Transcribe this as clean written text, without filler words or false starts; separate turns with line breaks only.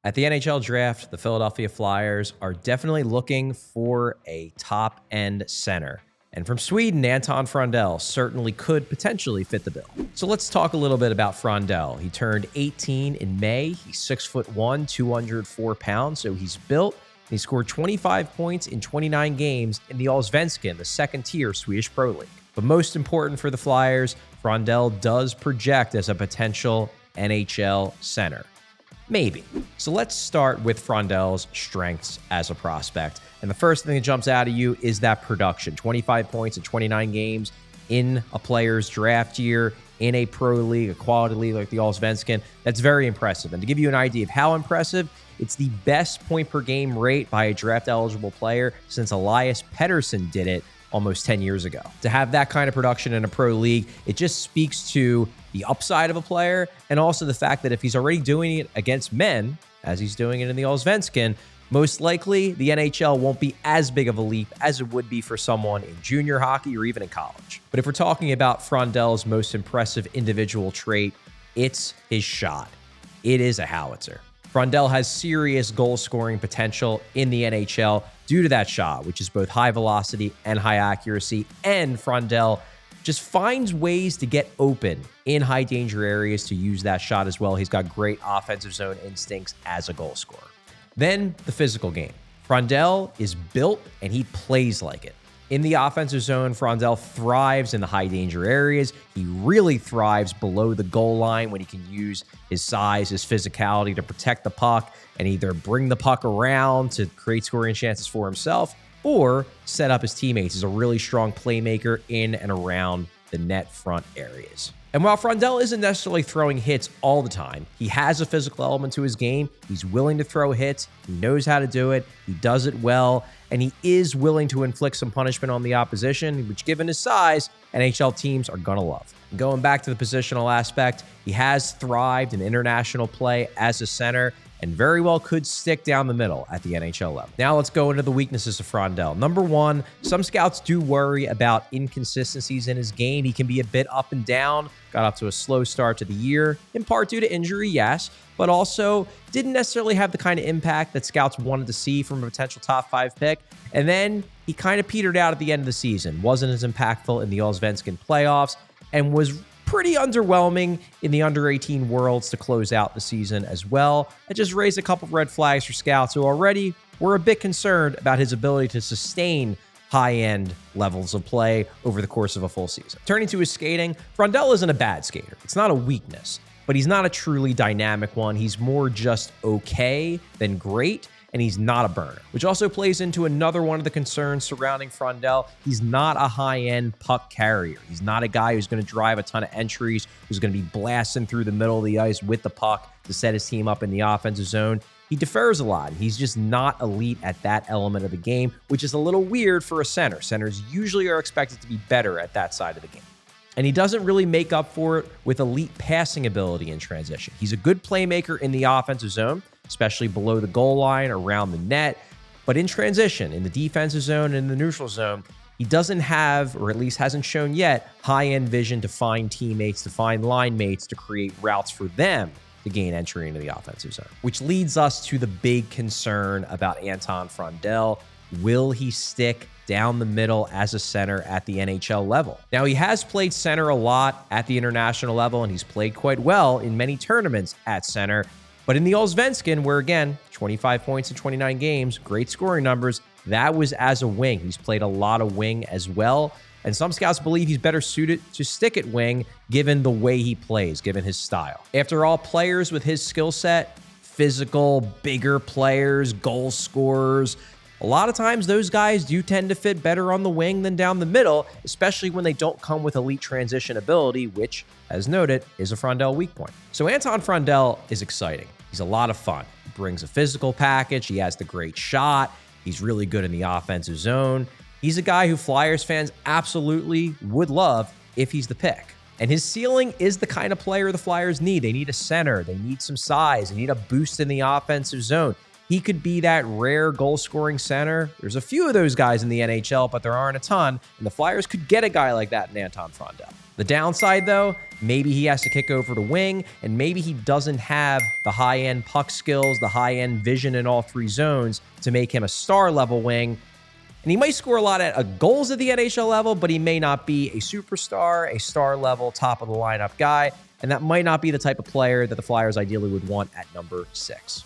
At the NHL Draft, the Philadelphia Flyers are definitely looking for a top-end center. And from Sweden, Anton Frondell certainly could potentially fit the bill. So let's talk a little bit about Fondell. He turned 18 in May. He's 6'1", 204 pounds, so he's built. He scored 25 points in 29 games in the ALLCITY, the second-tier Swedish Pro League. But most important for the Flyers, Fondell does project as a potential NHL center. Maybe. So let's start with Frondell's strengths as a prospect. And the first thing that jumps out at you is that production. 25 points in 29 games in a player's draft year, in a pro league, a quality league like the ALLCITY. That's very impressive. And to give you an idea of how impressive, it's the best point per game rate by a draft-eligible player since Elias Pettersson did it almost 10 years ago. To have that kind of production in a pro league, it just speaks to the upside of a player and also the fact that if he's already doing it against men, as he's doing it in the ALLCITY, most likely the NHL won't be as big of a leap as it would be for someone in junior hockey or even in college. But if we're talking about Frondell's most impressive individual trait, it's his shot. It is a howitzer. Fondell has serious goal-scoring potential in the NHL due to that shot, which is both high velocity and high accuracy, and Fondell just finds ways to get open in high-danger areas to use that shot as well. He's got great offensive zone instincts as a goal scorer. Then the physical game. Fondell is built and he plays like it. In the offensive zone, Fondell thrives in the high-danger areas. He really thrives below the goal line when he can use his size, his physicality to protect the puck and either bring the puck around to create scoring chances for himself or set up his teammates. He's a really strong playmaker in and around the net front areas. And while Fondell isn't necessarily throwing hits all the time, he has a physical element to his game. He's willing to throw hits. He knows how to do it. He does it well. And he is willing to inflict some punishment on the opposition, which given his size, NHL teams are going to love. Going back to the positional aspect, he has thrived in international play as a center and very well could stick down the middle at the NHL level. Now let's go into the weaknesses of Fondell. Number one, some scouts do worry about inconsistencies in his game. He can be a bit up and down, got off to a slow start to the year, in part due to injury, yes, but also didn't necessarily have the kind of impact that scouts wanted to see from a potential top 5 pick. And then he kind of petered out at the end of the season, wasn't as impactful in the ALLCITY playoffs, and was pretty underwhelming in the under-18 worlds to close out the season as well. That just raised a couple of red flags for scouts who already were a bit concerned about his ability to sustain high-end levels of play over the course of a full season. Turning to his skating, Fondell isn't a bad skater. It's not a weakness, but he's not a truly dynamic one. He's more just okay than great, and he's not a burner, which also plays into another one of the concerns surrounding Fondell. He's not a high-end puck carrier. He's not a guy who's going to drive a ton of entries, who's going to be blasting through the middle of the ice with the puck to set his team up in the offensive zone. He defers a lot. He's just not elite at that element of the game, which is a little weird for a center. Centers usually are expected to be better at that side of the game. And he doesn't really make up for it with elite passing ability in transition. He's a good playmaker in the offensive zone, especially below the goal line, around the net. But in transition, in the defensive zone and in the neutral zone, he doesn't have, or at least hasn't shown yet, high-end vision to find teammates, to find line mates, to create routes for them to gain entry into the offensive zone. Which leads us to the big concern about Anton Frondell. Will he stick down the middle as a center at the NHL level? Now, he has played center a lot at the international level, and he's played quite well in many tournaments at center. But in the ALLCITY, where again, 25 points in 29 games, great scoring numbers, that was as a wing. He's played a lot of wing as well. And some scouts believe he's better suited to stick at wing given the way he plays, given his style. After all, players with his skill set, physical, bigger players, goal scorers, a lot of times those guys do tend to fit better on the wing than down the middle, especially when they don't come with elite transition ability, which, as noted, is a Fondell weak point. So Anton Frondell is exciting. He's a lot of fun. He brings a physical package. He has the great shot. He's really good in the offensive zone. He's a guy who Flyers fans absolutely would love if he's the pick. And his ceiling is the kind of player the Flyers need. They need a center. They need some size. They need a boost in the offensive zone. He could be that rare goal-scoring center. There's a few of those guys in the NHL, but there aren't a ton, and the Flyers could get a guy like that in Anton Frondell. The downside, though, maybe he has to kick over to wing, and maybe he doesn't have the high-end puck skills, the high-end vision in all three zones to make him a star-level wing. And he might score a lot of goals at the NHL level, but he may not be a superstar, a star-level, top-of-the-lineup guy, and that might not be the type of player that the Flyers ideally would want at number 6.